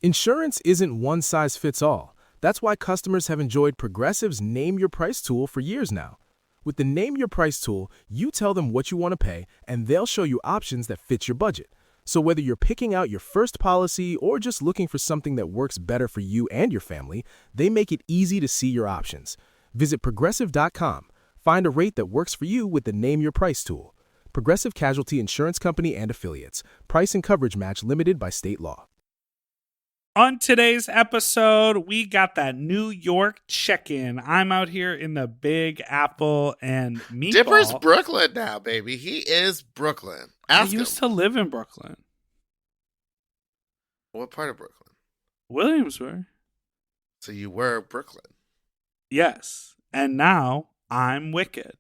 Insurance isn't one size fits all. That's why customers have enjoyed Progressive's Name Your Price tool for years now. With the Name Your Price tool, you tell them what you want to pay, and they'll show you options that fit your budget. So whether you're picking out your first policy or just looking for something that works better for you and your family, they make it easy to see your options. Visit Progressive.com. Find a rate that works for you with the Name Your Price tool. Progressive Casualty Insurance Company and Affiliates. Price and coverage match limited by state law. On today's episode, we got that New York check-in. I'm out here in the Big Apple, and Meatball... Dipper's Brooklyn now, baby. He is Brooklyn. Ask him. I used to live in Brooklyn. What part of Brooklyn? Williamsburg. So you were Brooklyn. Yes. And now I'm Wicked.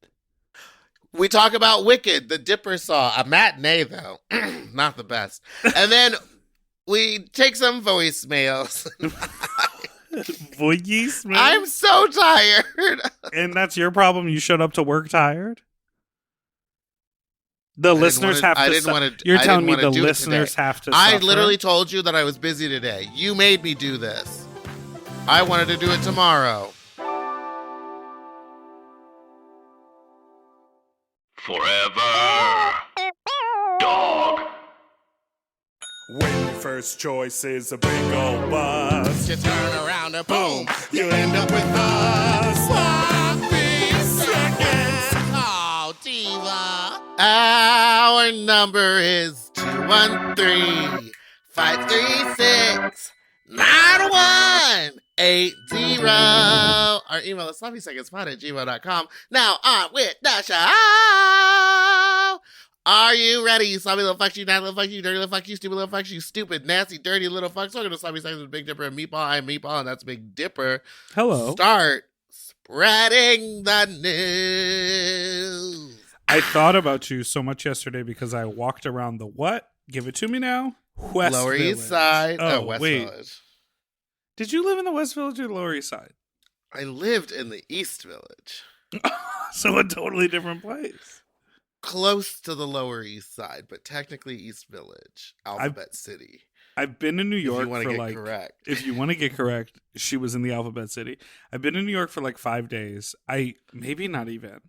We talk about Wicked, the Dipper saw. A matinee, though. Not the best. And then... we take some voicemails. Voicemails? I'm so tired. And that's your problem? You showed up to work tired? The listeners have to... You're telling me the listeners have to I suffer? literally told you that I was busy today. You made me do this. I wanted to do it tomorrow. Forever. Dog. When your first choice is a big old bus, You turn around and boom, you end up with us. sloppy seconds. Oh, diva. Our number is 213-536-9180. Our email is sloppysecondspot@gmail.com. Now on with the show. Are you ready, you sloppy little fucks, you nasty little fucks, you dirty little fucks, you stupid little fucks, you stupid, nasty, dirty little fucks? Welcome to Sloppy Seconds with Big Dipper and Meatball. I'm Meatball, and that's Big Dipper. Hello. Start spreading the news. I thought about you so much yesterday because I walked around the what? Give it to me now. West Lower Village. East Side. West wait. Village. Did you live in the West Village or the Lower East Side? I lived in the East Village. So a totally different place. Close to the Lower East Side, but technically East Village, Alphabet City. I've been in New York If you want for to get like... correct. If you want to get correct, she was in the Alphabet City. I've been in New York for like 5 days. Maybe not even.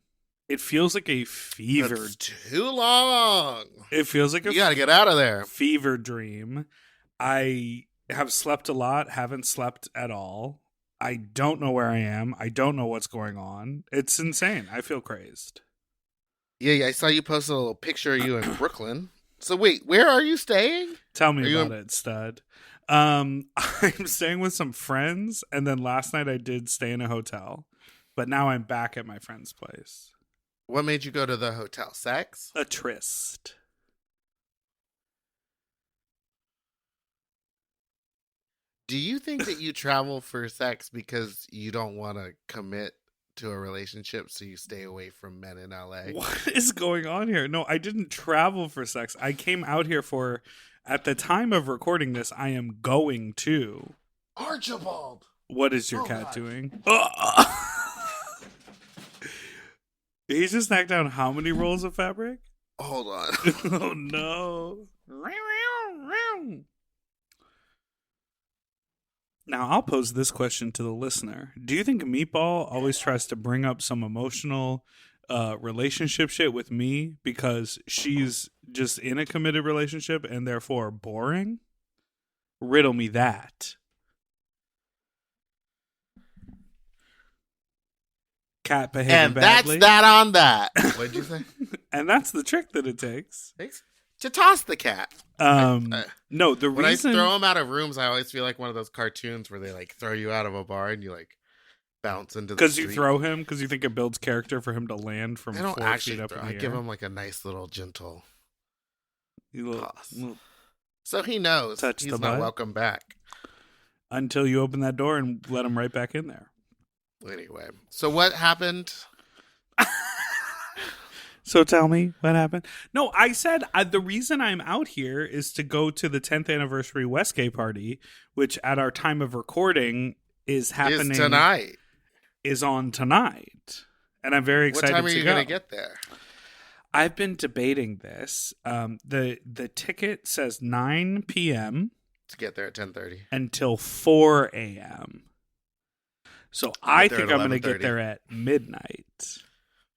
It feels like a fever. That's too long. It feels like You got to get out of there. fever dream. I have slept a lot, haven't slept at all. I don't know where I am. I don't know what's going on. It's insane. I feel crazed. Yeah, I saw you post a little picture of you in Brooklyn. So wait, where are you staying? Tell me about it, stud. I'm staying with some friends, and then last night I did stay in a hotel, but now I'm back at my friend's place. What made you go to the hotel? Sex? A tryst. Do you think that you travel for sex because you don't want to commit to a relationship, so you stay away from men in LA? What is going on here? No, I didn't travel for sex. I came out here for, at the time of recording this, I am going to. Archibald! What is your cat God. doing? He just knocked down how many rolls of fabric? Hold on. Oh no. Now, I'll pose this question to the listener. Do you think Meatball always tries to bring up some emotional relationship shit with me because she's just in a committed relationship and therefore boring? Riddle me that. Cat behaving And badly. that's that on that. What'd you say? And that's the trick that it takes. Thanks. To toss the cat. No, the When reason... I throw them out of rooms, I always feel like one of those cartoons where they like throw you out of a bar and you like bounce into the Because street. you throw him? Because you think it builds character for him to land from I don't 4 actually feet up throw. in the I air? give him like a nice little gentle You toss. little- So he knows Touch he's the not butt? welcome back. Until you open that door and let him right back in there. Anyway, so what happened? So tell me what happened. No, I said the reason I'm out here is to go to the 10th anniversary Westgate party, which at our time of recording is happening Is tonight. Is on tonight. And I'm very excited to go. What time are you going to get there? I've been debating this. The ticket says 9 p.m. to get there at 10:30. Until 4 a.m. So I there think at I'm going to get 11:30. there at midnight.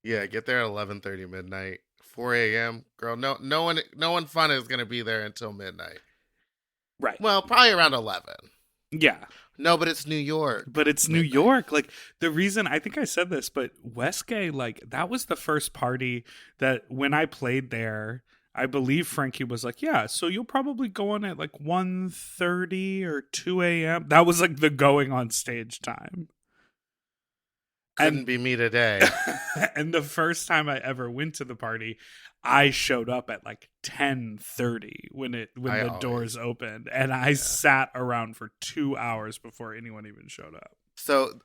Yeah, get there at 11:30 midnight. 4 a.m. Girl, no one fun is gonna be there until midnight. Right. Well, probably around 11. Yeah. No, but it's New York. But it's New York. Like, the reason, I think I said this, but Westgate, like, that was the first party that when I played there, I believe Frankie was like, yeah, so you'll probably go on at like 1:30 or 2 a.m. That was like the going on stage time. Couldn't be me today. And the first time I ever went to the party, I showed up at like 10:30 when the doors opened, and I sat around for 2 hours before anyone even showed up. So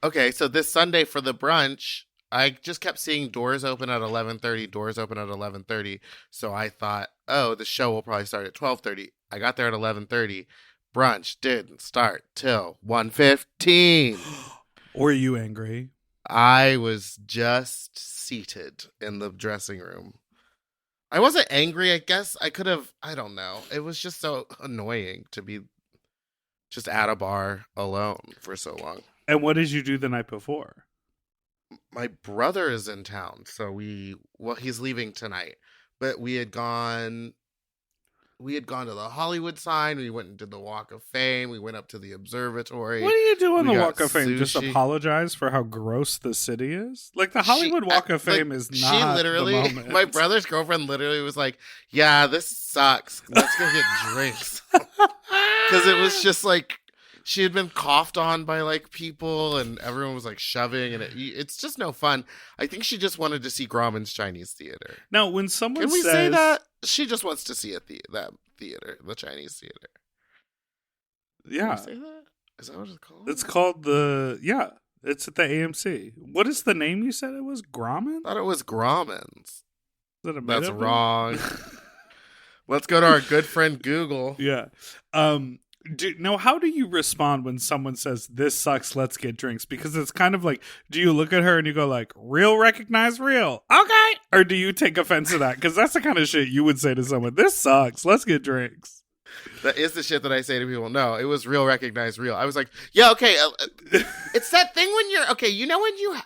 this Sunday for the brunch, I just kept seeing doors open at 11:30, doors open at 11:30. So I thought, oh, the show will probably start at 12:30. I got there at 11:30. Brunch didn't start till 1:15. Were you angry? I was just seated in the dressing room. I wasn't angry. I guess I could have, I don't know. It was just so annoying to be just at a bar alone for so long. And what did you do the night before? My brother is in town, so he's leaving tonight. But we had gone to the Hollywood sign. We went and did the Walk of Fame. We went up to the observatory. What do you do on We the got Walk of Fame? Just sushi. apologize for how gross the city is? Like, the Hollywood Walk of Fame is not She literally, the moment. my brother's girlfriend literally was like, yeah, this sucks. Let's go get drinks. Because it was just like, she had been coughed on by like people and everyone was like shoving and it's just no fun. I think she just wanted to see Grauman's Chinese Theater. Now, when someone Can we says... say that? She just wants to see that theater, the Chinese Theater. Yeah. Can we say that? Is that what it's called? It's called it's at the AMC. What is the name you said it was? Grauman? I thought it was Grauman's. Is that a That's made-up name? wrong. Let's go to our good friend Google. Yeah. How do you respond when someone says, this sucks, let's get drinks? Because it's kind of like, do you look at her and you go like, real recognize real? Okay. Or do you take offense to that? Because that's the kind of shit you would say to someone, this sucks, let's get drinks. That is the shit that I say to people. No, it was real recognize real. I was like, yeah, okay. It's that thing when you're, okay, you know when you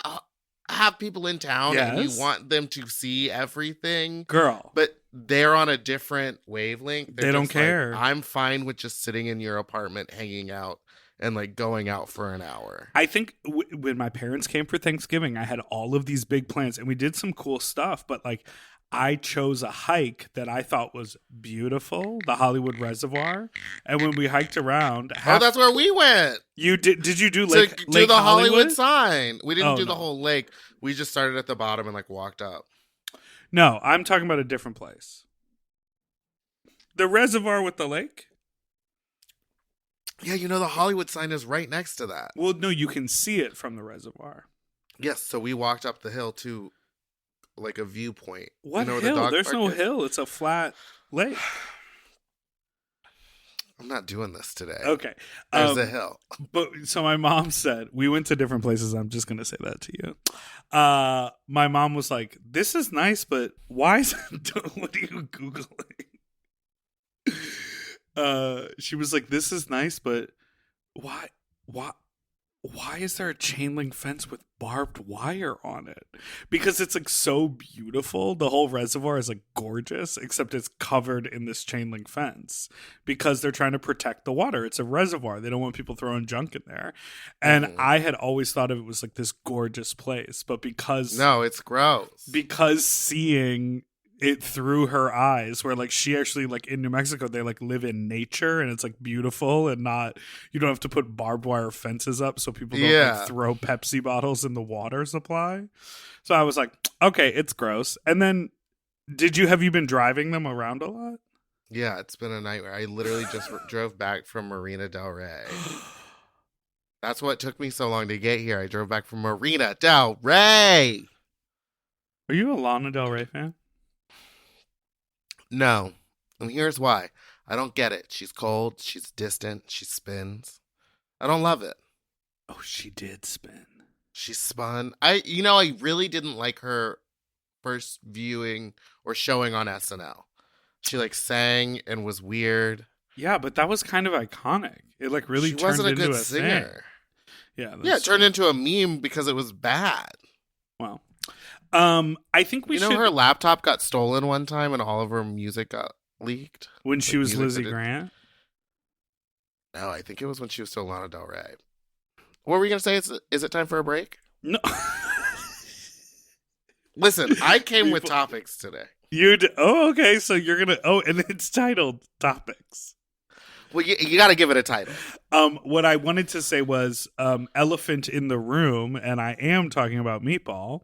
have people in town and Yes. you want them to see everything? Girl. But they're on a different wavelength. They don't just like, care. I'm fine with just sitting in your apartment, hanging out, and like going out for an hour. I think when my parents came for Thanksgiving, I had all of these big plans and we did some cool stuff, but like I chose a hike that I thought was beautiful, the Hollywood Reservoir. And when we hiked around, That's where we went. You did you do To Lake do the Hollywood Hollywood? sign. We didn't Oh, do the no. whole lake. We just started at the bottom and like walked up. No, I'm talking about a different place. The reservoir with the lake? Yeah, the Hollywood sign is right next to that. Well, no, you can see it from the reservoir. Yes, so we walked up the hill to like a viewpoint. What where hill? the dog There's park no is? hill. It's a flat lake. I'm not doing this today. Okay. There's a hill. But so my mom said, we went to different places. I'm just going to say that to you. My mom was like, this is nice, but why is what are you Googling? She was like, this is nice, but why is there a chain link fence with barbed wire on it? Because it's like so beautiful. The whole reservoir is like gorgeous, except it's covered in this chain link fence because they're trying to protect the water. It's a reservoir. They don't want people throwing junk in there. And I had always thought of it was like this gorgeous place, but No, it's gross. because seeing it through her eyes, where like she actually like in New Mexico they like live in nature and it's like beautiful and not, you don't have to put barbed wire fences up so people don't like, throw Pepsi bottles in the water supply. So I was like, okay, it's gross. And then have you been driving them around a lot? Yeah, it's been a nightmare. I literally just drove back from Marina Del Rey. That's what took me so long to get here. I drove back from Marina Del Rey. Are you a Lana Del Rey fan? No. And here's why. I don't get it. She's cold. She's distant. She spins. I don't love it. Oh, she did spin. She spun. I really didn't like her first viewing or showing on SNL. She like sang and was weird. Yeah, but that was kind of iconic. It like really She turned wasn't a into good a thing. singer. Yeah, Yeah, it turned into a meme because it was bad. Well, I think we You know, should. her laptop got stolen one time and all of her music got leaked. When she was music Lizzie that Grant. No, I think it was when she was still Lana Del Rey. What were you gonna say? Is it time for a break? No. Listen, I came with topics today. Oh, okay. So you're gonna. Oh, and it's titled topics. Well, you got to give it a title. What I wanted to say was elephant in the room, and I am talking about Meatball.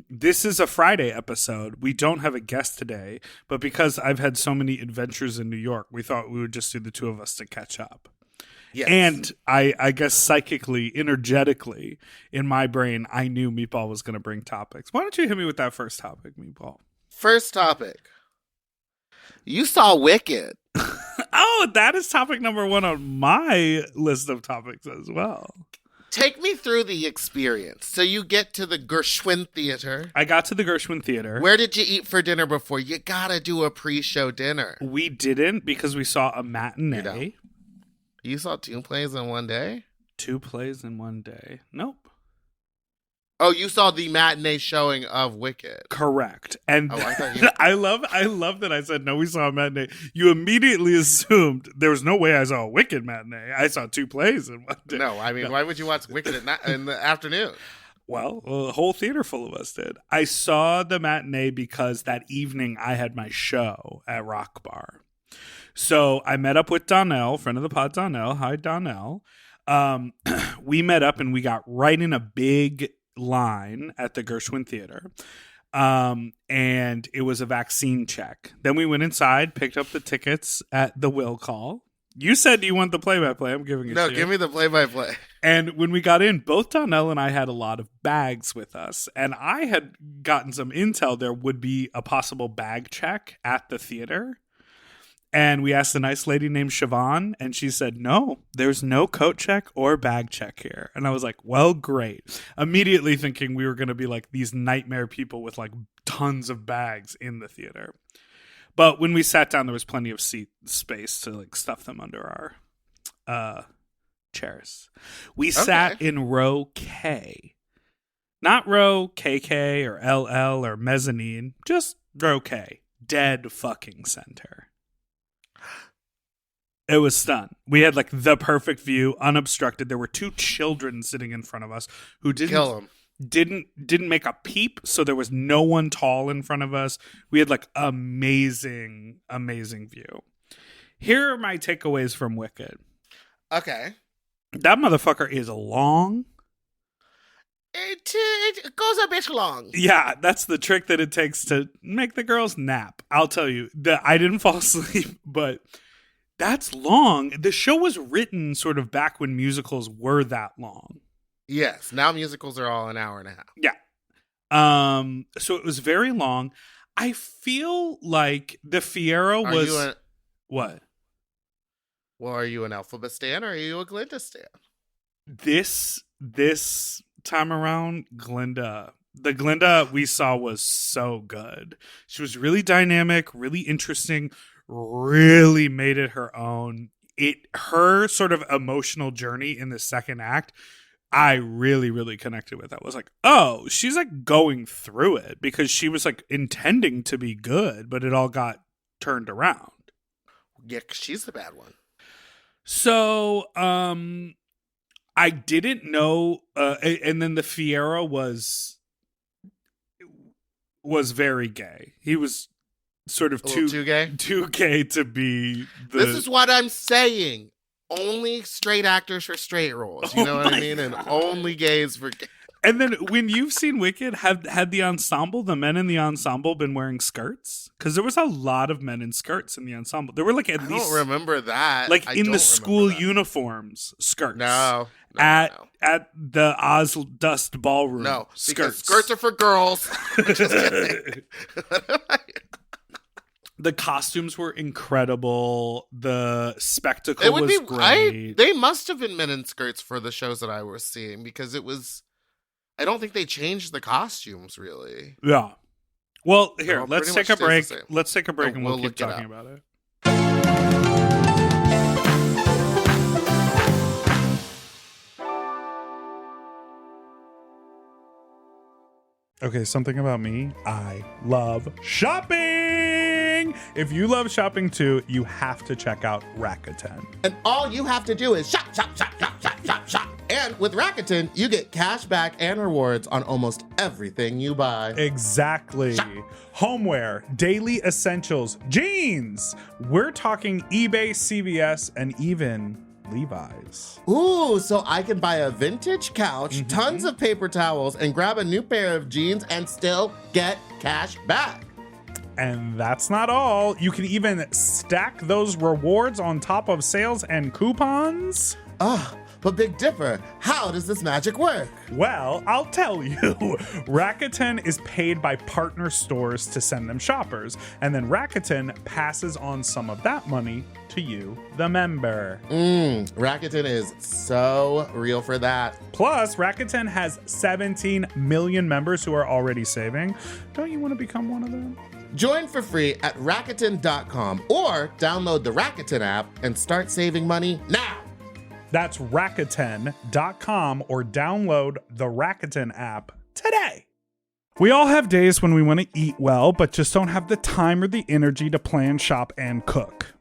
This is a Friday episode. We don't have a guest today, but because I've had so many adventures in New York, we thought we would just do the two of us to catch up. Yes. And I guess psychically, energetically, in my brain, I knew Meatball was going to bring topics. Why don't you hit me with that first topic, Meatball? First topic. You saw Wicked. Oh, that is topic number 1 on my list of topics as well. Take me through the experience. So you get to the Gershwin Theater. I got to the Gershwin Theater. Where did you eat for dinner before? You gotta do a pre-show dinner. We didn't because we saw a matinee. You saw 2 plays in one day? 2 plays in one day. Nope. Oh, you saw the matinee showing of Wicked. Correct. And I thought you... I love that I said no, we saw a matinee. You immediately assumed there was no way I saw a Wicked matinee. I saw 2 plays in one day. No, I mean, why would you watch Wicked in the afternoon? Well, a whole theater full of us did. I saw the matinee because that evening I had my show at Rock Bar. So I met up with Donnell, friend of the pod, Donnell. Hi, Donnell. We met up and we got right in a big line at the Gershwin Theater. And it was a vaccine check. Then we went inside, picked up the tickets at the will call. You said you want the play-by-play. I'm giving it to you. No, give me the play-by-play. And when we got in, both Donnell and I had a lot of bags with us. And I had gotten some intel there would be a possible bag check at the theater. And we asked a nice lady named Siobhan, and she said, no, there's no coat check or bag check here. And I was like, well, great. Immediately thinking we were going to be like these nightmare people with like tons of bags in the theater. But when we sat down, there was plenty of seat space to like stuff them under our chairs. We sat in row K. Not row KK or LL or mezzanine, just row K. Dead fucking center. It was stunned. We had like the perfect view, unobstructed. There were 2 children sitting in front of us who didn't make a peep, so there was no one tall in front of us. We had like amazing view. Here are my takeaways from Wicked. Okay. That motherfucker is long. It goes a bit long. Yeah, that's the trick that it takes to make the girls nap. I'll tell you that I didn't fall asleep, but that's long. The show was written sort of back when musicals were that long. Yes. Now musicals are all an hour and a half. Yeah. So it was very long. I feel like the Fiero was what? Well, are you an Alphabet stan or are you a Glinda stan? This time around, the Glinda we saw was so good. She was really dynamic, really interesting, really made it her own. Her sort of emotional journey in the second act, I really, really connected with. I was like, oh, she's like going through it because she was like intending to be good, but it all got turned around. Yeah, 'cause she's the bad one. So, I didn't know, and then the Fiero was very gay. He was sort of too gay to be the... This is what I'm saying. Only straight actors for straight roles. You know what I mean? God. And only gays for gay. And then when you've seen Wicked, had the ensemble, the men in the ensemble been wearing skirts? Because there was a lot of men in skirts in the ensemble. There were like at least... I don't remember that. Like in the school uniforms, skirts. No. At the Oz Dust Ballroom. No, skirts. because skirts are for girls. Just kidding. The costumes were incredible. The spectacle was great. They must have been men in skirts for the shows that I was seeing because it was... I don't think they changed the costumes, really. Yeah. Well, here, Well, let's pretty take a much stays break. the same. Let's take a break and we'll keep look it talking up. about it. Okay, something about me. I love shopping. If you love shopping too, you have to check out Rakuten. And all you have to do is shop, shop, shop, shop, shop, shop, shop. And with Rakuten, you get cash back and rewards on almost everything you buy. Exactly. Shop. Homeware, daily essentials, jeans. We're talking eBay, CVS, and even Levi's. Ooh, so I can buy a vintage couch, tons of paper towels, and grab a new pair of jeans and still get cash back. And that's not all. You can even stack those rewards on top of sales and coupons. But Big Dipper, how does this magic work? Well, I'll tell you. Rakuten is paid by partner stores to send them shoppers, and then Rakuten passes on some of that money to you, the member. Rakuten is so real for that. Plus, Rakuten has 17 million members who are already saving. Don't you want to become one of them? Join for free at Rakuten.com or download the Rakuten app and start saving money now. That's Rakuten.com or download the Rakuten app today. We all have days when we want to eat well, but just don't have the time or the energy to plan, shop, and cook.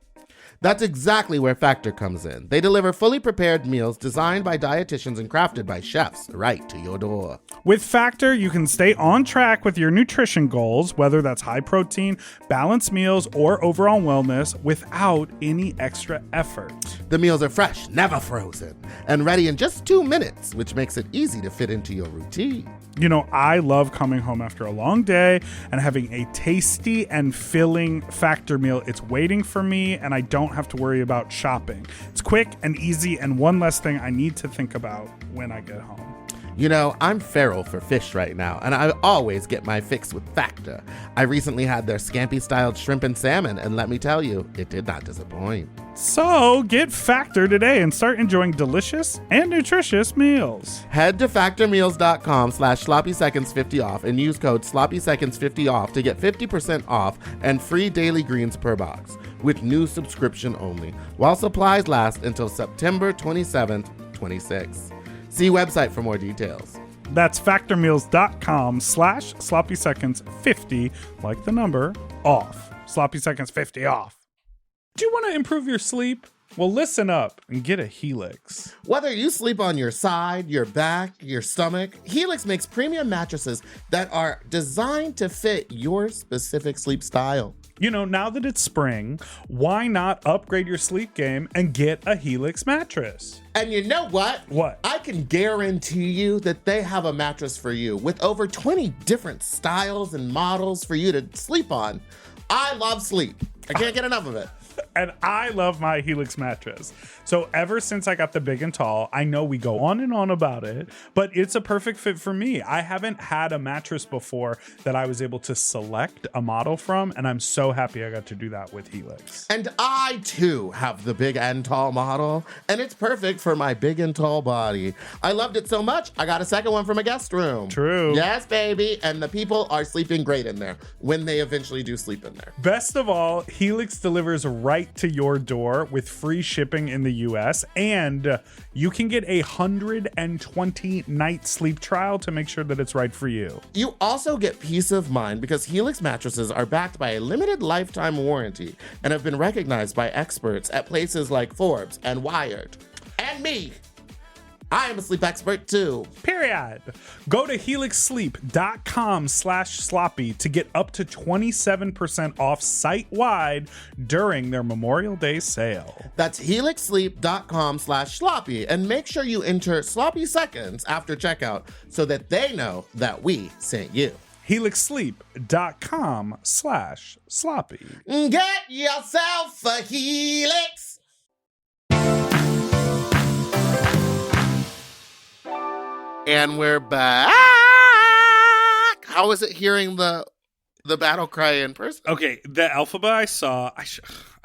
That's exactly where Factor comes in. They deliver fully prepared meals designed by dietitians and crafted by chefs right to your door. With Factor, you can stay on track with your nutrition goals, whether that's high protein, balanced meals, or overall wellness, without any extra effort. The meals are fresh, never frozen, and ready in just 2 minutes, which makes it easy to fit into your routine. You know, I love coming home after a long day and having a tasty and filling Factor meal. It's waiting for me, and I don't have to worry about shopping. It's quick and easy, and one less thing I need to think about when I get home. You know, I'm feral for fish right now, and I always get my fix with Factor. I recently had their scampi-styled shrimp and salmon, and let me tell you, it did not disappoint. So get Factor today and start enjoying delicious and nutritious meals. Head to factormeals.com/sloppyseconds50 off and use code sloppyseconds50 off to get 50% off and free daily greens per box with new subscription only while supplies last until September 27th, 26. See website for more details. That's factormeals.com/sloppyseconds50, like the number, off. Sloppy seconds 50 off. Do you want to improve your sleep? Well, listen up and get a Helix. Whether you sleep on your side, your back, your stomach, Helix makes premium mattresses that are designed to fit your specific sleep style. You know, now that it's spring, why not upgrade your sleep game and get a Helix mattress? And you know what? What? I can guarantee you that they have a mattress for you with over 20 different styles and models for you to sleep on. I love sleep. I can't get enough of it. And I love my Helix mattress. So ever since I got the big and tall, I know we go on and on about it, but it's a perfect fit for me. I haven't had a mattress before that I was able to select a model from, and I'm so happy I got to do that with Helix. And I too have the big and tall model, and it's perfect for my big and tall body. I loved it so much, I got a second one for my guest room. True. Yes, baby. And the people are sleeping great in there when they eventually do sleep in there. Best of all, Helix delivers right to your door with free shipping in the US, and you can get a 120-night sleep trial to make sure that it's right for you. You also get peace of mind because Helix mattresses are backed by a limited lifetime warranty and have been recognized by experts at places like Forbes and Wired. And me. I am a sleep expert too. Period. Go to helixsleep.com/sloppy to get up to 27% off site-wide during their Memorial Day sale. That's helixsleep.com/sloppy and make sure you enter sloppy seconds after checkout so that they know that we sent you. helixsleep.com/sloppy. Get yourself a Helix. And we're back. How is it hearing the battle cry in person? Okay, the alphabet I saw, I Not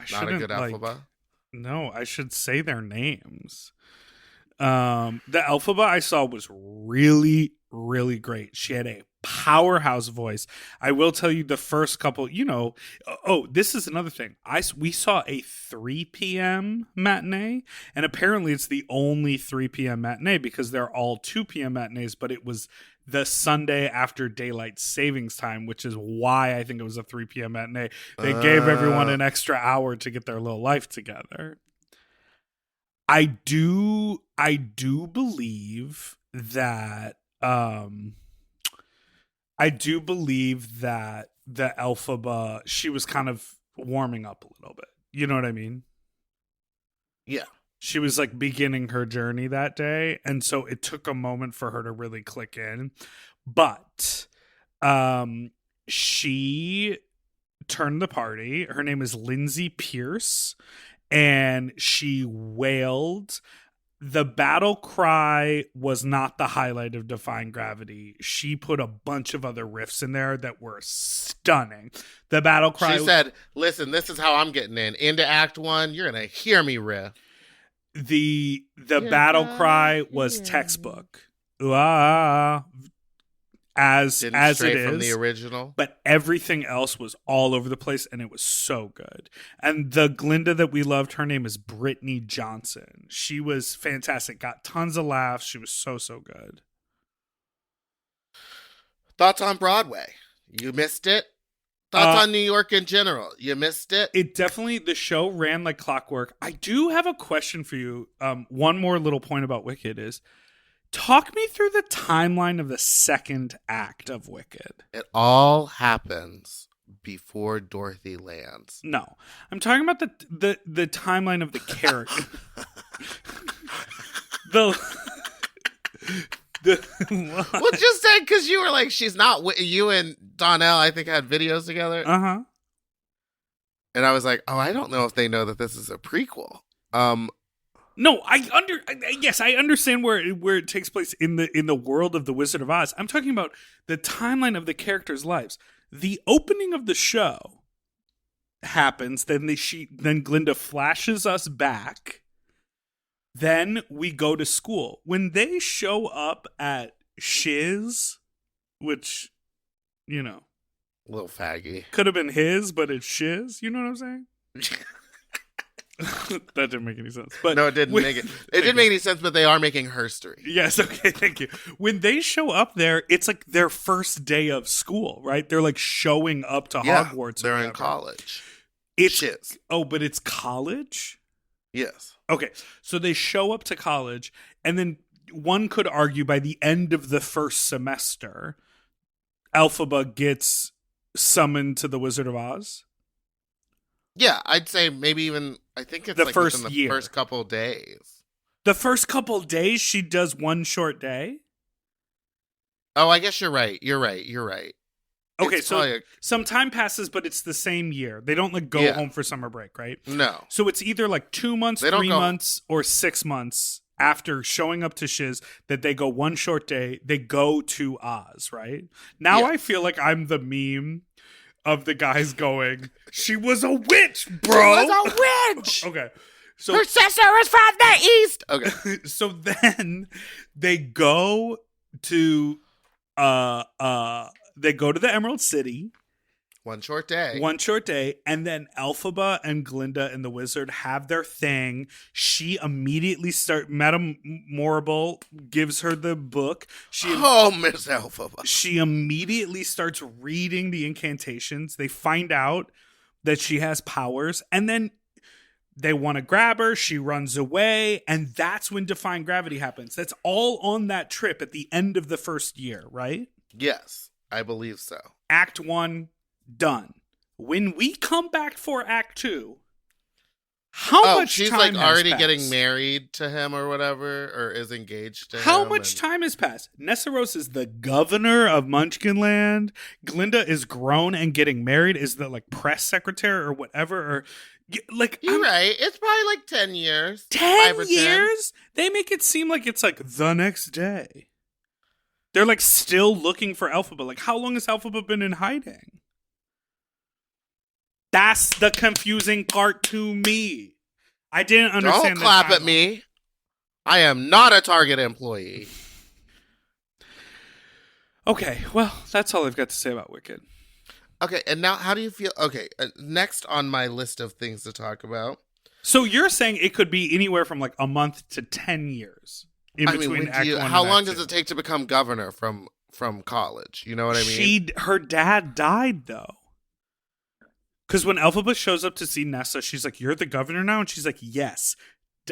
shouldn't, a good alphabet. No, I should say their names. The alphabet I saw was really, really great. She had a powerhouse voice. I will tell you the first couple, this is another thing. We saw a 3 p.m. matinee, and apparently it's the only 3 p.m. matinee because they're all 2 p.m. matinees, but it was the Sunday after daylight savings time, which is why I think it was a 3 p.m. matinee. They gave everyone an extra hour to get their little life together. I do believe that the Elphaba, she was kind of warming up a little bit. You know what I mean? Yeah. She was like beginning her journey that day, and so it took a moment for her to really click in. But she turned the party. Her name is Lindsay Pierce, and she wailed. The battle cry was not the highlight of Defying Gravity. She put a bunch of other riffs in there that were stunning. The battle cry. She said, "Listen, this is how I'm getting in. Into Act 1, you're gonna hear me riff." The battle cry was textbook. As it is from the original, but everything else was all over the place, and it was so good. And the Glinda that we loved, her name is Brittany Johnson. She was fantastic, got tons of laughs. She was so good. Thoughts on Broadway? You missed it. Thoughts on New York in general? You missed it. It definitely, the show ran like clockwork. I do have a question for you. One more little point about Wicked is, talk me through the timeline of the second act of Wicked. It all happens before Dorothy lands. No, I'm talking about the timeline of the character. Well, just say, because you were like, she's not. You and Donnell, I think, had videos together. Uh-huh. And I was like, oh, I don't know if they know that this is a prequel. No, yes, I understand where it takes place in the world of the Wizard of Oz. I'm talking about the timeline of the characters' lives. The opening of the show happens, then Glinda flashes us back. Then we go to school. When they show up at Shiz, which, little faggy, could have been his, but it's Shiz. You know what I'm saying? That didn't make any sense. But no, it didn't make it. It didn't make any sense, but they are making herstory. Yes, okay, thank you. When they show up there, it's like their first day of school, right? They're like showing up to Hogwarts. They're in college. It's Shiz. Oh, but it's college? Yes. Okay, so they show up to college, and then one could argue by the end of the first semester, Elphaba gets summoned to the Wizard of Oz. Yeah, I'd say maybe even, I think it's the like first within the year. first couple days. The first couple days, she does one short day? Oh, I guess you're right. Okay, It's so probably some time passes, but it's the same year. They don't go home for summer break, right? No. So it's either like 2 months, 3 months, or 6 months after showing up to Shiz that they go one short day. They go to Oz, right? Now I feel like I'm the meme of the guys going, "She was a witch, bro. She was a witch." Okay. So her sister was from the East. Okay. So then they go to the Emerald City. One short day. And then Elphaba and Glinda and the Wizard have their thing. She immediately Madame Morrible gives her the book. Miss Elphaba. She immediately starts reading the incantations. They find out that she has powers, and then they want to grab her. She runs away, and that's when Defying Gravity happens. That's all on that trip at the end of the first year, right? Yes, I believe so. Act 1 done. When we come back for Act 2, how much she's time like has already passed? getting married to him or whatever, or is engaged to him. How much time has passed? Nessaros is the governor of Munchkinland. Glinda is grown and getting married, is the like press secretary or whatever, or like you're right. It's probably like 10 years. 10 years? They make it seem like it's like the next day. They're like still looking for Elphaba. Like, how long has Elphaba been in hiding? That's the confusing part to me. I didn't understand. Don't clap at me. I am not a Target employee. Okay, well, that's all I've got to say about Wicked. Okay, and now how do you feel? Okay, next on my list of things to talk about. So you're saying it could be anywhere from like a month to 10 years in I mean, between when Act do you, 1 how and long Act does 2. it take to become governor from college? You know what I mean? Her dad died though. Because when Elphaba shows up to see Nessa, she's like, "You're the governor now?" And she's like, "Yes,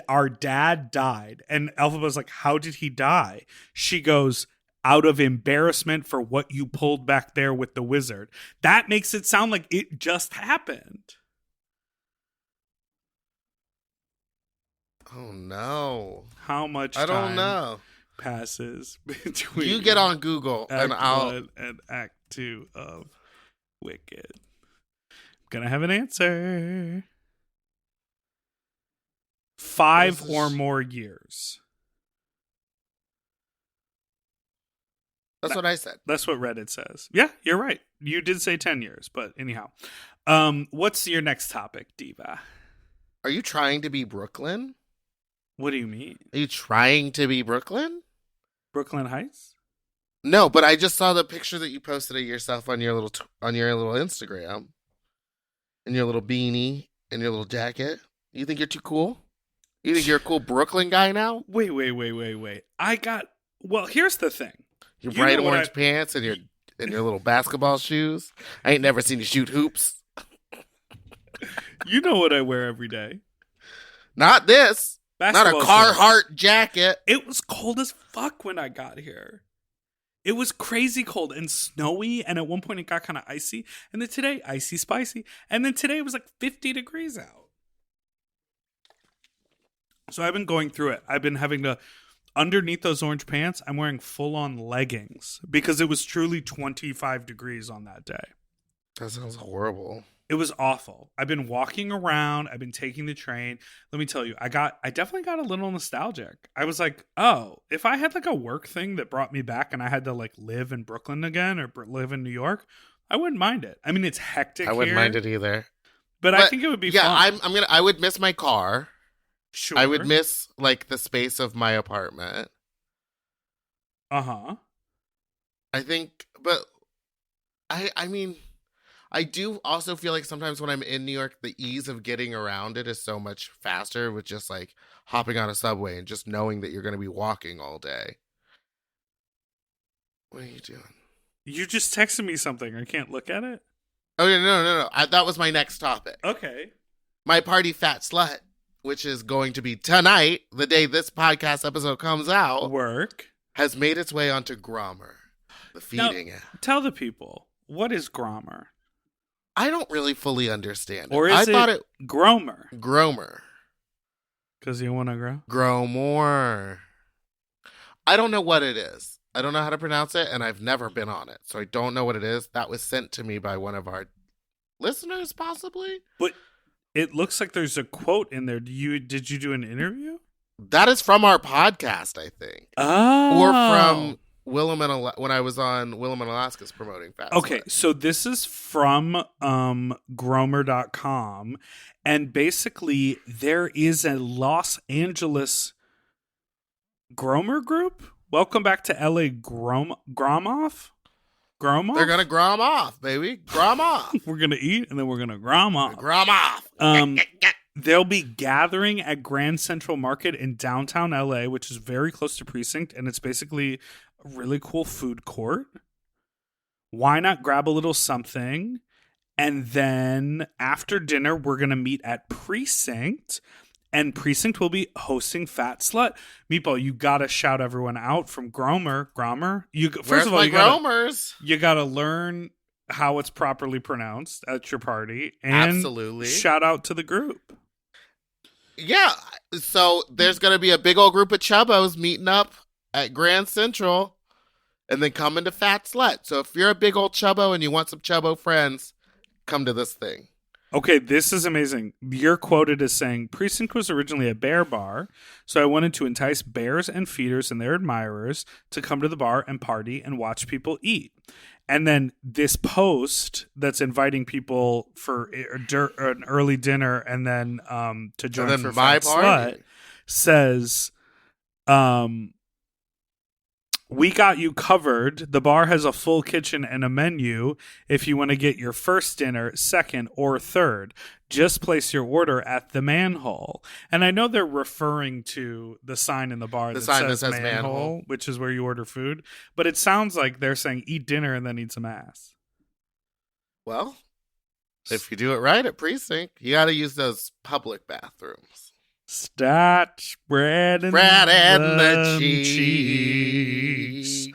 our dad died." And Elphaba's like, "How did he die?" She goes, "Out of embarrassment for what you pulled back there with the wizard." That makes it sound like it just happened. Oh no, How much I don't time know. passes between You get on Google and Act I'll. 1 and Act 2 of Wicked? I'm gonna have an answer. 5 This is- or more years. That's what I said. That's what Reddit says. Yeah, you're right. You did say 10 years, but anyhow. What's your next topic, Diva? Are you trying to be Brooklyn? What do you mean? Are you trying to be Brooklyn? Brooklyn Heights? No, but I just saw the picture that you posted of yourself on your little Instagram, and your little beanie and your little jacket. You think you're too cool? You think you're a cool Brooklyn guy now? Wait. Well, here's the thing. Your You bright know what orange pants and your little basketball shoes. I ain't never seen you shoot hoops. You know what I wear every day. Not this. Basketball Not a Carhartt jacket. It was cold as fuck when I got here. It was crazy cold and snowy, and at one point it got kind of icy. And then today, icy spicy. And then today it was like 50 degrees out. So I've been going through it. I've been having to, underneath those orange pants, I'm wearing full-on leggings because it was truly 25 degrees on that day. That sounds horrible. It was awful. I've been walking around. I've been taking the train. Let me tell you, I definitely got a little nostalgic. I was like, oh, if I had like a work thing that brought me back and I had to like live in Brooklyn again or live in New York, I wouldn't mind it. I mean, it's hectic. I wouldn't here, mind it either. but I think it would be fun. I would miss my car. Sure. I would miss like the space of my apartment. Uh-huh. I think, but I mean, I do also feel like sometimes when I'm in New York, the ease of getting around it is so much faster with just like hopping on a subway and just knowing that you're going to be walking all day. What are you doing? You just texted me something. I can't look at it. Oh, yeah, no. That was my next topic. Okay. My party fat slut, which is going to be tonight, the day this podcast episode comes out, Work. has made its way onto Grommer, the feeding app. Tell the people, what is Grommer? I don't really fully understand it. Or is I thought it Gromer? Gromer. Because you want to grow? Grow more. I don't know what it is. I don't know how to pronounce it, and I've never been on it, so I don't know what it is. That was sent to me by one of our listeners, possibly. But it looks like there's a quote in there. Did you do an interview? That is from our podcast, I think, Oh, or from Willem and when I was on Willem and Alaska's promoting Fast. Okay, Slut. so this is from Gromer.com, and basically there is a Los Angeles Gromer group. Welcome back to LA Gromoff. Gromoff? They're gonna grom off, baby. Grom off. We're gonna eat and then we're gonna grom off. Grom off. They'll be gathering at Grand Central Market in downtown LA, which is very close to Precinct, and it's basically a really cool food court. Why not grab a little something? And then after dinner, we're going to meet at Precinct, and Precinct will be hosting Fat Slut. Meatball, you got to shout everyone out from Gromer. Where's of all, my Gromers? you got to learn how it's properly pronounced at your party. And Absolutely. shout out to the group. Yeah. So there's gonna be a big old group of chubbos meeting up at Grand Central, and then coming to Fat Slut. So if you're a big old chubbo and you want some chubbo friends, come to this thing. Okay, this is amazing. You're quoted as saying, Precinct was originally a bear bar, so I wanted to entice bears and feeders and their admirers to come to the bar and party and watch people eat. And then this post that's inviting people for an early dinner and then to join And then for my Fat party Slut says, We got you covered. The bar has a full kitchen and a menu if you want to get your first dinner, second, or third. Just place your order at the manhole. And I know they're referring to the sign in the bar The that sign says that says manhole. which is where you order food. But it sounds like they're saying eat dinner and then eat some ass. Well, if you do it right at Precinct, you got to use those public bathrooms. Start spreading The cheeks. cheeks.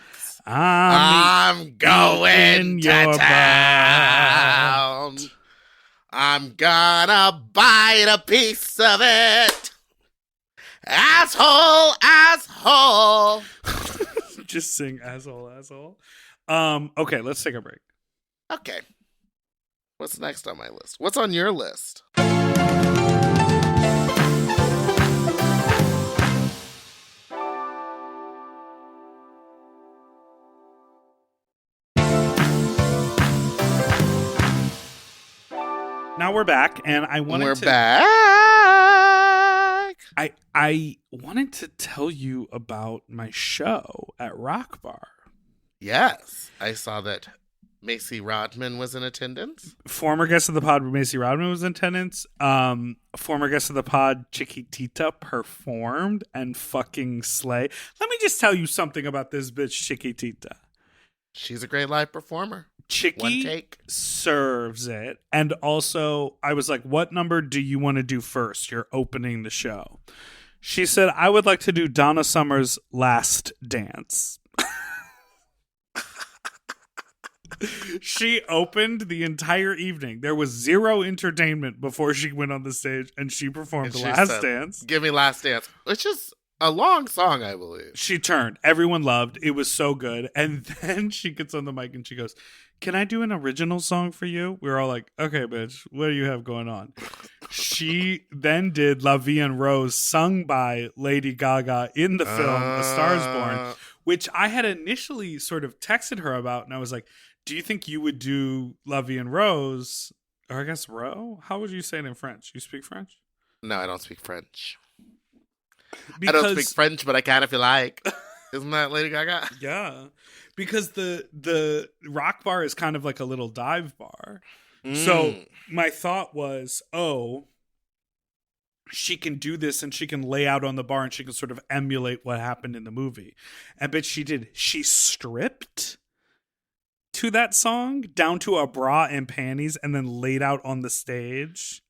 I'm going to your town. butt. I'm gonna bite a piece of it. Asshole. Just sing asshole. Okay, let's take a break. Okay. What's next on my list? What's on your list? Now we're back, and I wanted We're to back. I wanted to tell you about my show at Rock Bar. Yes. I saw that Macy Rodman was in attendance. Former guest of the pod, Macy Rodman, was in attendance. Former guest of the pod, Chiquitita, performed and fucking slay. Let me just tell you something about this bitch, Chiquitita. She's a great live performer. One Chicky take. serves it. And also, I was like, what number do you want to do first? You're opening the show. She said, I would like to do Donna Summer's Last Dance. She opened the entire evening. There was zero entertainment before she went on the stage, and she performed And she Last said, Dance. Give me Last Dance, which is a long song, I believe. She turned. Everyone loved. It was so good. And then she gets on the mic and she goes, can I do an original song for you? We were all like, okay, bitch, what do you have going on? She then did La Vie en Rose, sung by Lady Gaga in the film A Star is Born, which I had initially sort of texted her about. And I was like, do you think you would do La Vie en Rose? Or I guess Ro? How would you say it in French? You speak French? No, I don't speak French. Because, I don't speak French, but I can if you like. Isn't that Lady Gaga? Yeah, because the Rock Bar is kind of like a little dive bar. So my thought was, oh, she can do this and she can lay out on the bar and she can sort of emulate what happened in the movie. And but she did. She stripped to that song down to a bra and panties and then laid out on the stage.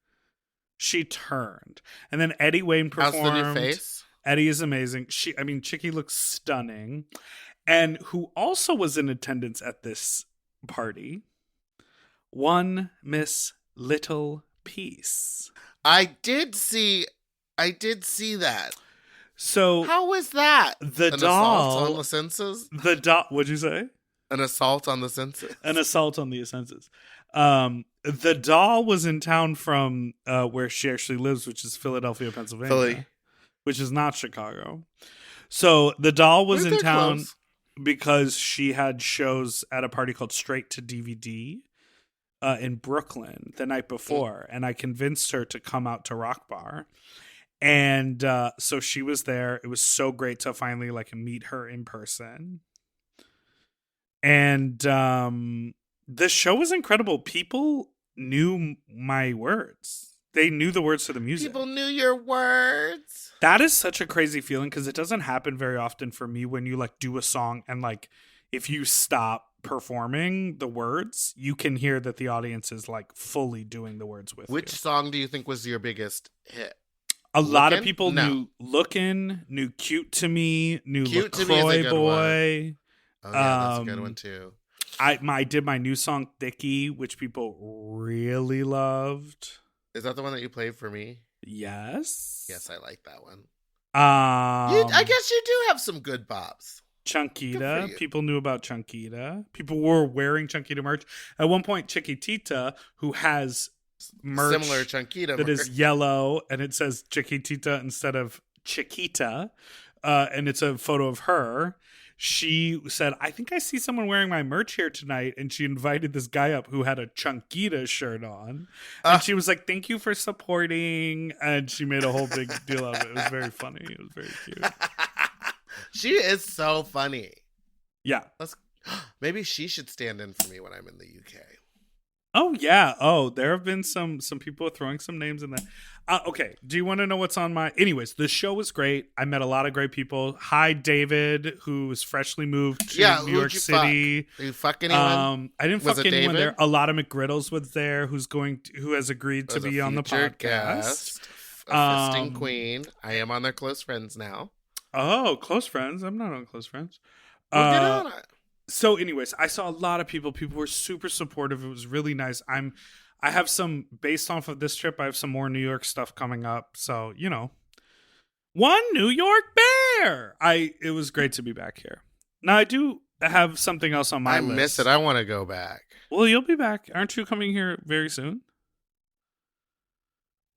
She turned. And then Eddie Wayne performed. How's the new face? Eddie is amazing. Chicky looks stunning. And who also was in attendance at this party, one Miss Little Peace. I did see that. So How was that? the An doll assault on the senses? what'd you say? An assault on the senses? An assault on the senses. The doll was in town from where she actually lives, which is Philadelphia, Pennsylvania. Philly. Which is not Chicago. So the doll was in They're town close. because she had shows at a party called Straight to DVD in Brooklyn the night before. And I convinced her to come out to Rock Bar. And so she was there. It was so great to finally like meet her in person. And the show was incredible. People knew my words. They knew the words to the music. People knew your words. That is such a crazy feeling because it doesn't happen very often for me when you like do a song and like if you stop performing the words, you can hear that the audience is like fully doing the words with Which you. song do you think was your biggest hit? A lot of Lookin'? people No. knew Lookin', knew Cute to Me, knew Cute to Me is a LaCroix good Boy. Oh yeah, that's a good one too. I did my new song Thicky, which people really loved. Is that the one that you played for me? Yes. Yes, I like that one. I I guess you do have some good bops. Good for Chunkita. you. People knew about Chunkita. People were wearing Chunkita merch. At one point, Chiquitita, who has merch Similar Chunkita. that is yellow and it says Chiquitita instead of Chiquita, and it's a photo of her. She said, I think I see someone wearing my merch here tonight. And she invited this guy up who had a Chunkita shirt on. And she was like, thank you for supporting. And she made a whole big deal of it. It was very funny. It was very cute. She is so funny. Yeah. Maybe she should stand in for me when I'm in the UK. Oh yeah. Oh, there have been some people throwing some names in there. Okay. Do you want to know what's on my? Anyways, the show was great. I met a lot of great people. Hi, David, who's freshly moved to New York City. Did you fuck anyone? I didn't Was fuck it anyone David? there. A lot of McGriddles was there, who has agreed to Was a be on the future podcast. guest, a fisting queen. I am on their close friends now. Oh, close friends. I'm not on close friends. Well, get on it. So, anyways, I saw a lot of people. People were super supportive. It was really nice. I have some based off of this trip. I have some more New York stuff coming up. So, one New York bear. It was great to be back here. Now I do have something else on my list. I miss it. I want to go back. Well, you'll be back. Aren't you coming here very soon?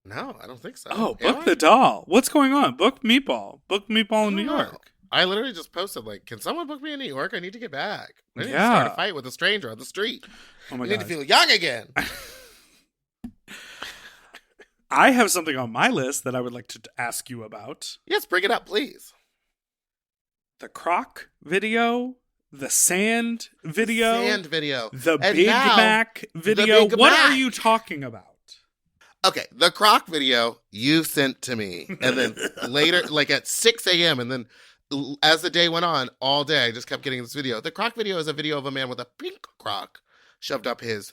No, I don't think so. Oh, Am book I? the doll. What's going on? Book Meatball. Book Meatball in New I don't know. York. I literally just posted, like, can someone book me in New York? I need to get back. I need to Yeah. start a fight with a stranger on the street. Oh my I need god. to feel young again. I have something on my list that I would like to ask you about. Yes, bring it up, please. The croc video, the sand video, Sand video. the And Big now, Mac video. Big What Mac. are you talking about? Okay, the croc video you sent to me. And then later, like at 6 a.m., and then as the day went on, all day, I just kept getting this video. The croc video is a video of a man with a pink croc shoved up his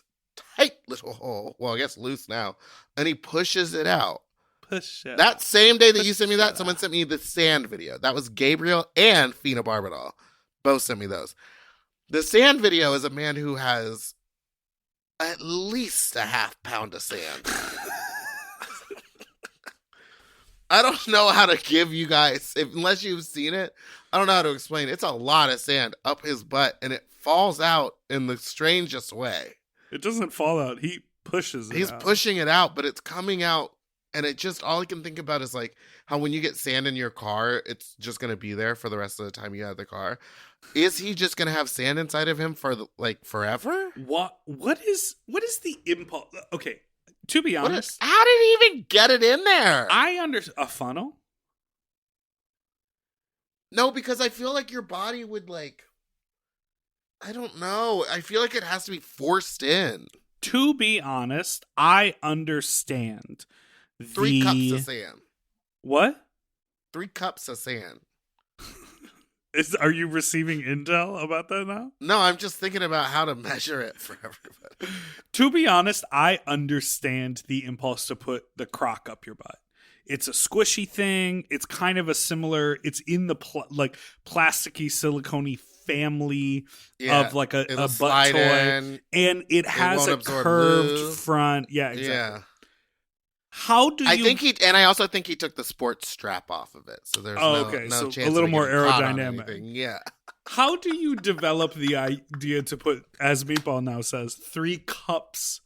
tight little hole. Well, I guess loose now. And he pushes it out. Push it. That same day that you Push sent me it that, out. someone sent me the sand video. That was Gabriel and Fina Barbadol. Both sent me those. The sand video is a man who has at least a half pound of sand. I don't know how to give you guys, unless you've seen it, I don't know how to explain. It's a lot of sand up his butt, and it falls out in the strangest way. It doesn't fall out. He pushes it He's out. pushing it out, but it's coming out, and it just, all I can think about is like how when you get sand in your car, it's just going to be there for the rest of the time you have the car. Is he just going to have sand inside of him for like forever? What is the impulse? Okay, to be honest, How did he even get it in there? a funnel. No, because I feel like your body would like, I don't know. I feel like it has to be forced in. To be honest, I understand 3 cups of sand. What? 3 cups of sand. Are you receiving intel about that now? No, I'm just thinking about how to measure it for everybody. To be honest, I understand the impulse to put the crock up your butt. It's a squishy thing. It's kind of a similar. It's in the plasticky, silicone family of like a it'll butt slide toy, in. and it has won't a absorb curved lube. front. Yeah, exactly. Yeah. How do you? I also think he took the sports strap off of it. So there's no so chance a little of it more getting caught on aerodynamic. anything. Yeah. How do you develop the idea to put, as Meatball now says, 3 cups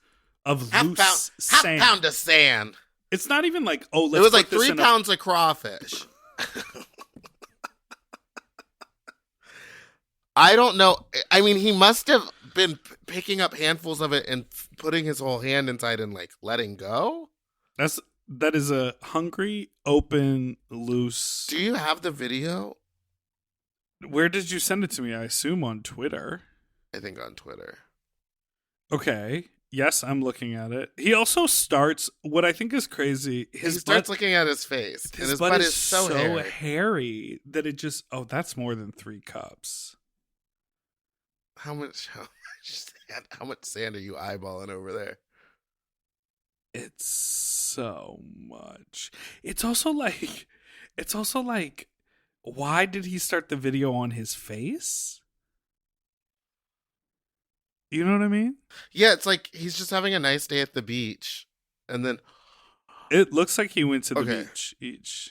of loose sand? Half pound of sand. It's not even like, let's It was like put this 3 in a- pounds of crawfish. I don't know. I mean, he must have been picking up handfuls of it and putting his whole hand inside and like letting go. That is a hungry, open, loose. Do you have the video? Where did you send it to me? I assume on Twitter. I think on Twitter. Okay. Yes, I'm looking at it. He also starts, what I think is crazy, He his starts butt, left looking at his face. And his his butt butt is is so hairy. hairy that it just, that's more than 3 cups. How much sand are you eyeballing over there? It's so much. It's also like, why did he start the video on his face? You know what I mean? Yeah, it's like he's just having a nice day at the beach. And then It looks like he went to the Okay. beach each.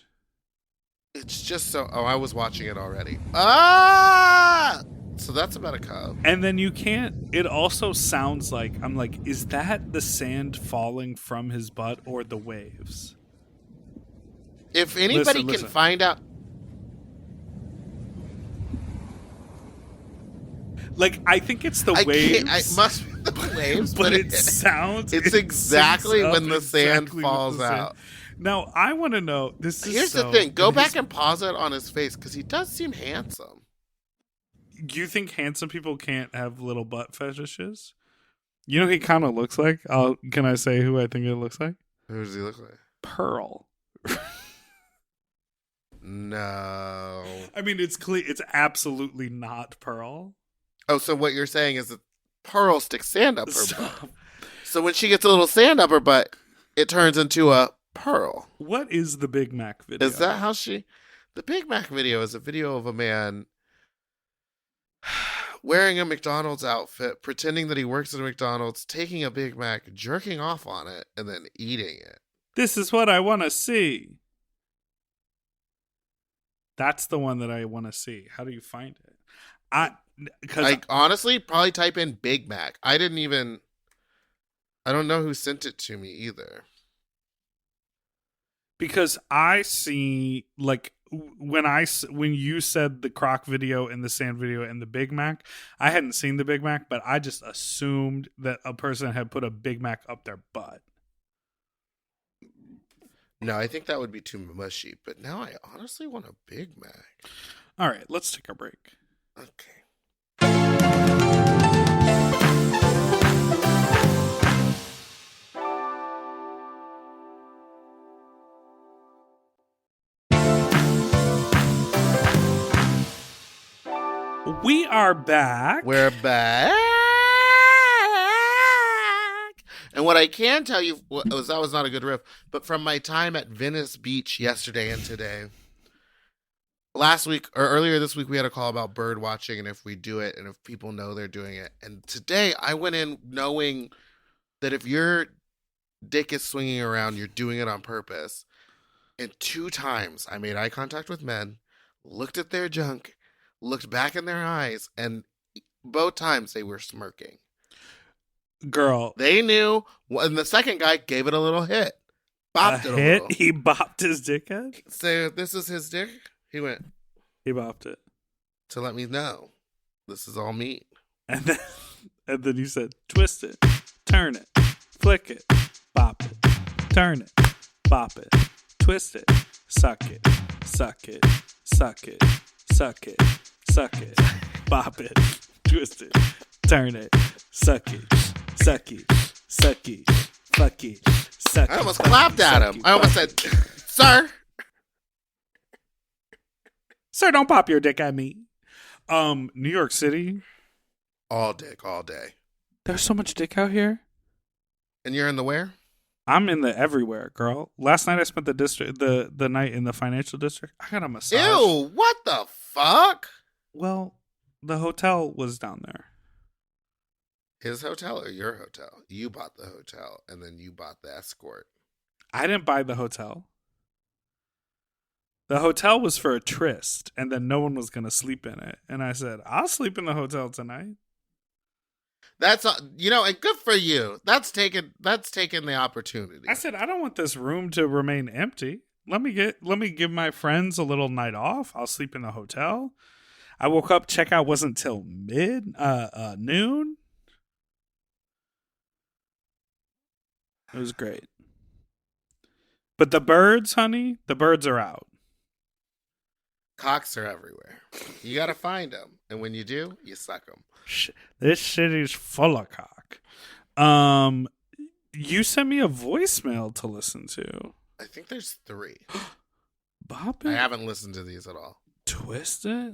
it's just so... Oh, I was watching it already. Ah! So that's about a cup. And then you can't, it also sounds like, I'm like, is that the sand falling from his butt or the waves? If anybody Listen. can find out... Like, I think it's the I waves. can't, it must be the waves, but it sounds. it's it exactly syncs when up the sand exactly with falls the sand. out. Now, I want to know, this is Here's so- the thing. Go and his- back and pause it on his face, because he does seem handsome. You think handsome people can't have little butt fetishes? You know who he kind of looks like? Can I say who I think it looks like? Who does he look like? Pearl. No. I mean, it's clear. It's absolutely not Pearl. Oh, so what you're saying is that Pearl sticks sand up her butt. Stop. So when she gets a little sand up her butt, it turns into a pearl. What is the Big Mac video? Is that how she... The Big Mac video is a video of a man wearing a McDonald's outfit, pretending that he works at a McDonald's, taking a Big Mac, jerking off on it, and then eating it. This is what I want to see. That's the one that I want to see. How do you find it? I honestly probably type in Big Mac. I don't know who sent it to me either. Because I see, like, when you said the Croc video and the sand video and the Big Mac, I hadn't seen the Big Mac, but I just assumed that a person had put a Big Mac up their butt. No, I think that would be too mushy, but now I honestly want a Big Mac. All right, let's take a break. Okay. We are back. We're back. And what I can tell you was that was not a good riff, but from my time at Venice Beach yesterday and today, last week or earlier this week, we had a call about bird watching and if we do it and if people know they're doing it. And today I went in knowing that if your dick is swinging around, you're doing it on purpose. And 2 times I made eye contact with men, looked at their junk, looked back in their eyes, and both times they were smirking. Girl. They knew, and the second guy gave it a little hit. Bopped it a little. He bopped his dick head? So this is his dick? He went. He bopped it. To let me know. This is all meat. And then you said, twist it, turn it, flick it, bop it, turn it, bop it, twist it, suck it, suck it, suck it, suck it, suck it, bop it, twist it, turn it, suck it, suck it, suck it, fuck it, suck it. I almost clapped at him. I almost said, sir. Sir, don't pop your dick at me. New York City. All dick, all day. There's so much dick out here. And you're in the where? I'm in the everywhere, girl. Last night I spent the night in the financial district. I got a massage. Ew, what the fuck? Well, the hotel was down there. His hotel or your hotel? You bought the hotel and then you bought the escort. I didn't buy the hotel. The hotel was for a tryst, and then no one was going to sleep in it. And I said, I'll sleep in the hotel tonight. That's, and good for you. That's taking the opportunity. I said, I don't want this room to remain empty. Let me give my friends a little night off. I'll sleep in the hotel. I woke up, checkout wasn't till noon. It was great. But the birds, honey, the birds are out. Cocks are everywhere. You got to find them. And when you do, you suck them. This city's full of cock. You sent me a voicemail to listen to. I think there's 3. Bop I it. haven't listened to these at all. Twist it.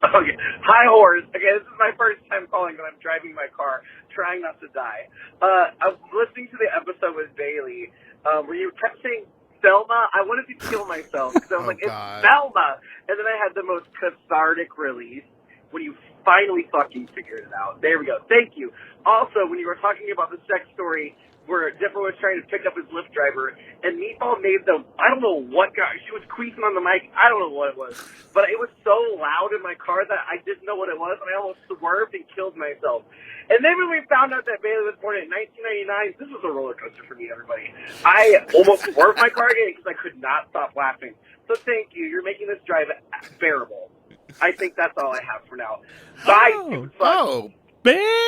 Okay. Hi, whores. Okay, this is my first time calling, but I'm driving my car, trying not to die. I was listening to the episode with Bailey, where you kept saying Selma. I wanted to kill myself because I was like, God. it's Selma. And then I had the most cathartic release when you finally fucking figured it out. There we go. Thank you. Also, when you were talking about the sex story where Dipper was trying to pick up his Lyft driver, and Meatball made I don't know what guy, she was queefing on the mic, I don't know what it was, but it was so loud in my car that I didn't know what it was, and I almost swerved and killed myself. And then when we found out that Bailey was born in 1999, this was a roller coaster for me, everybody. I almost swerved my car again because I could not stop laughing. So thank you. You're making this drive bearable. I think that's all I have for now. Bye.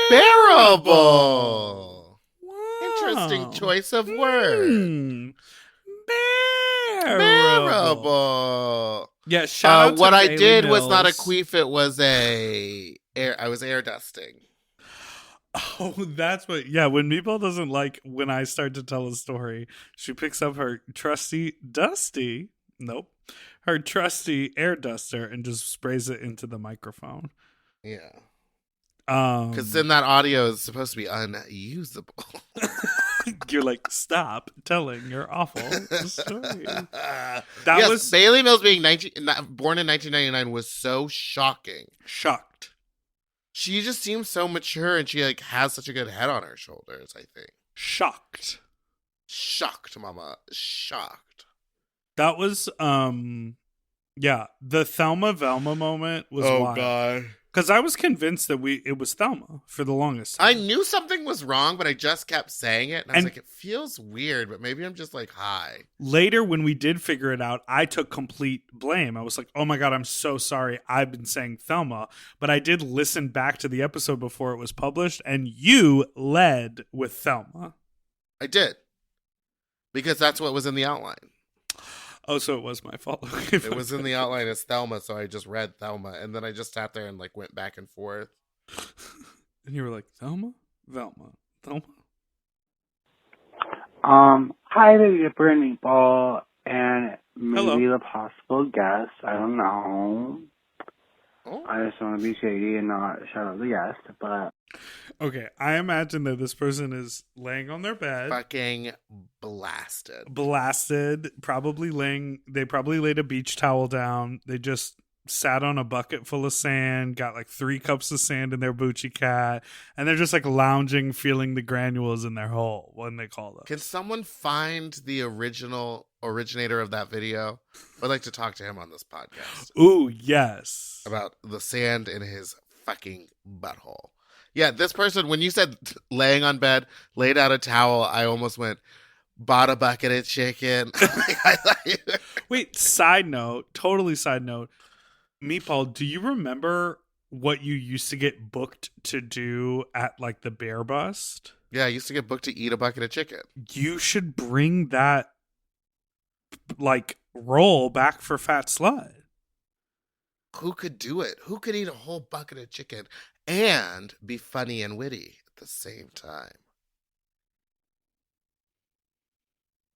Bearable. Wow. Interesting choice of words. Bearable. Bearable. Yeah, shout out what to I Bailey did was not a Mills. queef. It was I was air dusting. Oh, that's what. Yeah, when Meatball doesn't like when I start to tell a story, she picks up her trusty Dusty. Nope, her trusty air duster and just sprays it into the microphone. Yeah. Um, Because then that audio is supposed to be unusable. you're like, stop telling your awful story. That Yes, was Bailey Mills being born in 1999 was so shocking. shocked. She just seems so mature, and she like has such a good head on her shoulders. I think Shocked. shocked, Mama, shocked. That was yeah, the Thelma Velma moment was wild. God. Because I was convinced that it was Thelma for the longest I time. knew something was wrong, but I just kept saying it, and I was And- like, it feels weird, but maybe I'm just like high. Later, when we did figure it out, I took complete blame. I was like, oh my God, I'm so sorry. I've been saying Thelma. But I did listen back to the episode before it was published, and you led with Thelma. I did. Because that's what was in the outline. Oh, so it was my fault. It was in the outline as Thelma, so I just read Thelma, and then I just sat there and like went back and forth. And you were like, Thelma? Velma. Thelma? Hi there, your Brittany Ball, and maybe Hello. the possible guest. I don't know. Oh. I just want to be shady and not shout out the guest, but Okay, I imagine that this person is laying on their bed. Fucking blasted. Blasted, they probably laid a beach towel down. They just sat on a bucket full of sand, got like 3 cups of sand in their Bucci cat, and they're just like lounging, feeling the granules in their hole when they call us. Can someone find the originator of that video? I'd like to talk to him on this podcast Ooh, yes. about the sand in his fucking butthole. Yeah, this person, when you said laying on bed, laid out a towel, I almost went, bought a bucket of chicken. Wait, totally side note. Meatball, do you remember what you used to get booked to do at like the Bear Bust? Yeah, I used to get booked to eat a bucket of chicken. You should bring that like roll back for Fat Slut. Who could do it? Who could eat a whole bucket of chicken and be funny and witty at the same time?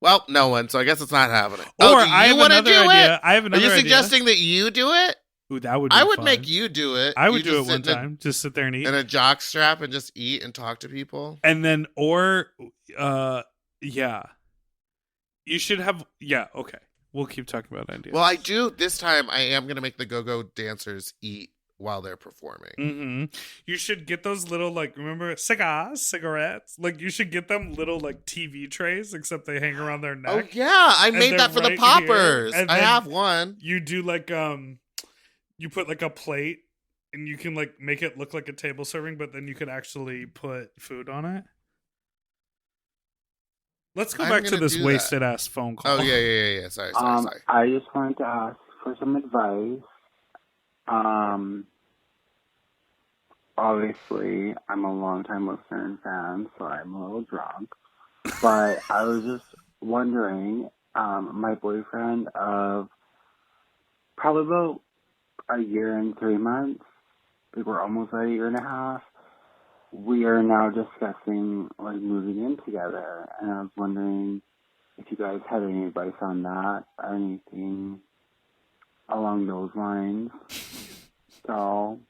Well, no one, so I guess it's not happening. Or do you I have wanna another do idea. it? I have Are another you idea. suggesting that you do it? Ooh, that would be I would fun. make you do it. I would You do just it one sit in time. Just sit there and eat. in a jock strap and just eat and talk to people. And then, yeah. You should have, okay. We'll keep talking about ideas. Well, I do. This time, I am going to make the go-go dancers eat while they're performing. Mm-hmm. You should get those little, like, remember, cigarettes? Like, you should get them little, like, TV trays, except they hang around their neck. Oh, yeah. I And made they're that for right the poppers. here. And I then have one. You do, like, you put, like, a plate, and you can, like, make it look like a table serving, but then you could actually put food on it. Let's go I'm back to gonna this do wasted ass phone call. Oh, yeah. Sorry. I just wanted to ask for some advice. Obviously, I'm a long-time listener and fan, so I'm a little drunk. But I was just wondering, my boyfriend of probably about a year and 3 months, we were almost at a year and a half, we are now discussing like moving in together, and I was wondering if you guys had any advice on that or anything along those lines. So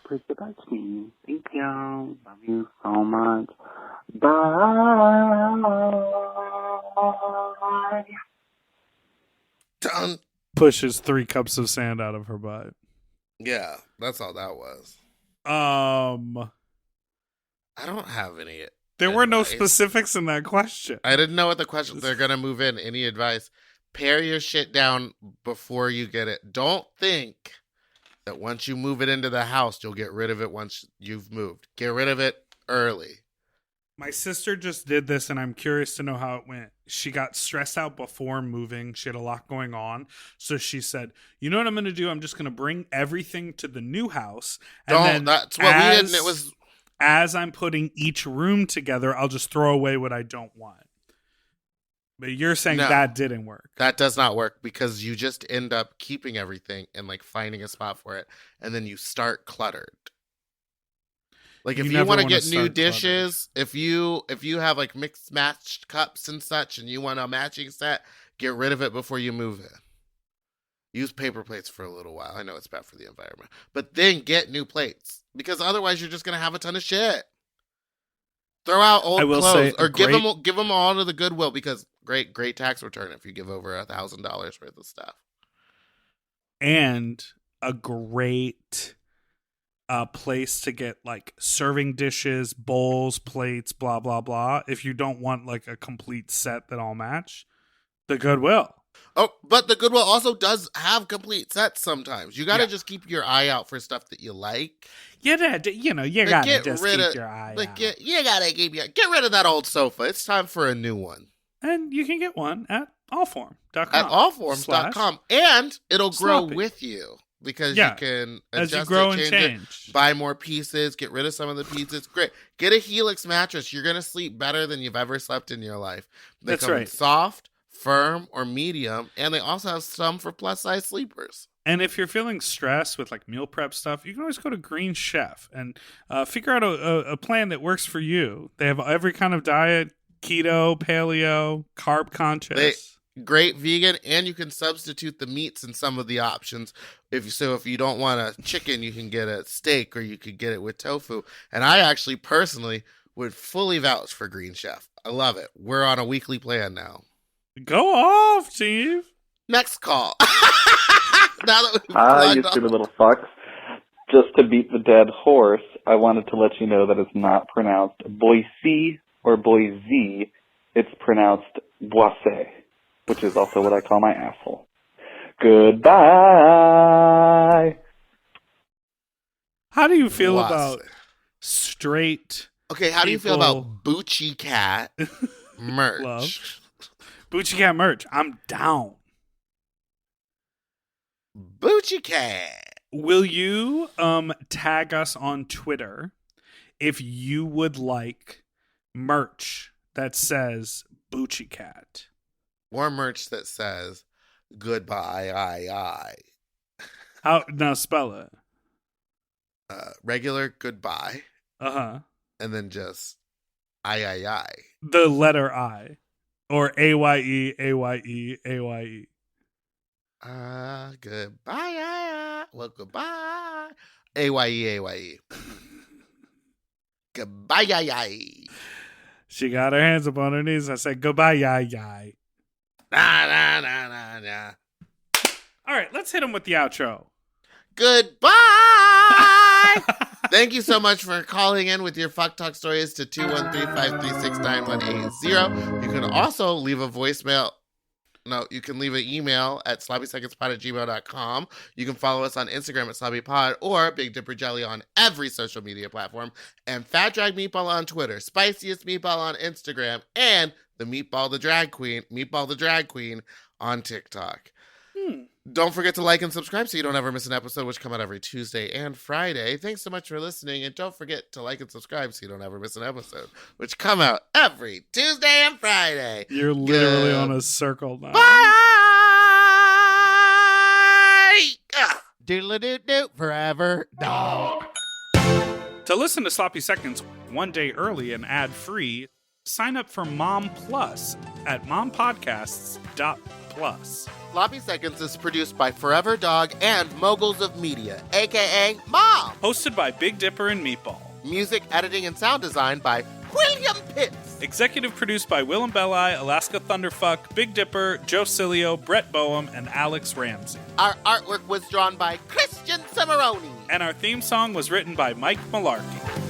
please get back to me. Thank you. Love you so much. Bye. Done. Pushes 3 cups of sand out of her butt. Yeah, that's all that was. I don't have any. There were no advice. specifics in that question. I didn't know what the question. They're gonna move in. Any advice? Pare your shit down before you get it. Don't think that once you move it into the house, you'll get rid of it once you've moved. Get rid of it early. My sister just did this, and I'm curious to know how it went. She got stressed out before moving. She had a lot going on. So she said, you know what I'm going to do? I'm just going to bring everything to the new house. And then That's what we did. And it was. As I'm putting each room together, I'll just throw away what I don't want. But you're saying No. that didn't work. That does not work because you just end up keeping everything and like finding a spot for it, and then you start cluttered. Like if You you never want to wanna get new start dishes, if you have like mixed matched cups and such, and you want a matching set, get rid of it before you move in. Use paper plates for a little while. I know it's bad for the environment, but then get new plates because otherwise you're just gonna have a ton of shit. Throw out old I will clothes say or give great- them all to the Goodwill because great tax return if you give over $1,000 worth of stuff. And a great place to get like serving dishes, bowls, plates, blah, blah, blah. If you don't want like a complete set that all match, the Goodwill. Oh, but the Goodwill also does have complete sets sometimes. You got to Yeah. just keep your eye out for stuff that you like. You gotta But just rid keep of- your eye Like out. you gotta get rid of that old sofa. It's time for a new one And you can get one at allform.com. at allforms.com, and it'll grow Sloppy. with you because Yeah, you can as adjust you grow it, and change it, change. buy more pieces, get rid of some of the pieces. Great. Get a Helix mattress. You're gonna sleep better than you've ever slept in your life. They That's come in right. soft, firm, or medium, and they also have some for plus size sleepers. And if you're feeling stressed with like meal prep stuff, you can always go to Green Chef and figure out a plan that works for you. They have every kind of diet: keto, paleo, carb conscious. Great vegan, and you can substitute the meats in some of the options. If you don't want a chicken, you can get a steak, or you could get it with tofu. And I actually personally would fully vouch for Green Chef. I love it. We're on a weekly plan now. Go off, Steve. Next call. Now that we've Hi, plugged you all- stupid little fucks. Just to beat the dead horse, I wanted to let you know that it's not pronounced Boise or Boise. It's pronounced Boise, which is also what I call my asshole. Goodbye. How do you feel Wow. about straight Okay, how do you feel people- about Bucci Cat merch? love? Bucci Cat merch? I'm down. Bucci Cat. Will you tag us on Twitter if you would like merch that says Bucci Cat? Or merch that says goodbye, I. How now spell it? Regular goodbye, Uh-huh. and then just I. The letter I. Or AYE, AYE, AYE. Goodbye, well, goodbye. AYE. Goodbye, She got her hands up on her knees. I said, goodbye, yai. Nah. All right, let's hit him with the outro. Goodbye. Thank you so much for calling in with your fuck talk stories to 213-536-9180. You can also leave a voicemail. No, you can leave an email at sloppysecondspot@gmail.com. You can follow us on Instagram at sloppypod or Big Dipper Jelly on every social media platform, and Fat Drag Meatball on Twitter, Spiciest Meatball on Instagram, and the Meatball the Drag Queen on TikTok. Don't forget to like and subscribe so you don't ever miss an episode, which come out every Tuesday and Friday. Thanks so much for listening, and don't forget to like and subscribe so you don't ever miss an episode, which come out every Tuesday and Friday. You're literally on a circle now. Bye! Doodle-doo-doo forever, dog. To listen to Sloppy Seconds one day early and ad-free, sign up for Mom Plus at mompodcasts.plus. Sloppy Seconds is produced by Forever Dog and Moguls of Media, a.k.a. Mom. Hosted by Big Dipper and Meatball. Music, editing, and sound design by William Pitts. Executive produced by Willem Belli, Alaska Thunderfuck, Big Dipper, Joe Cilio, Brett Boehm, and Alex Ramsey. Our artwork was drawn by Christian Cimarroni. And our theme song was written by Mike Malarkey.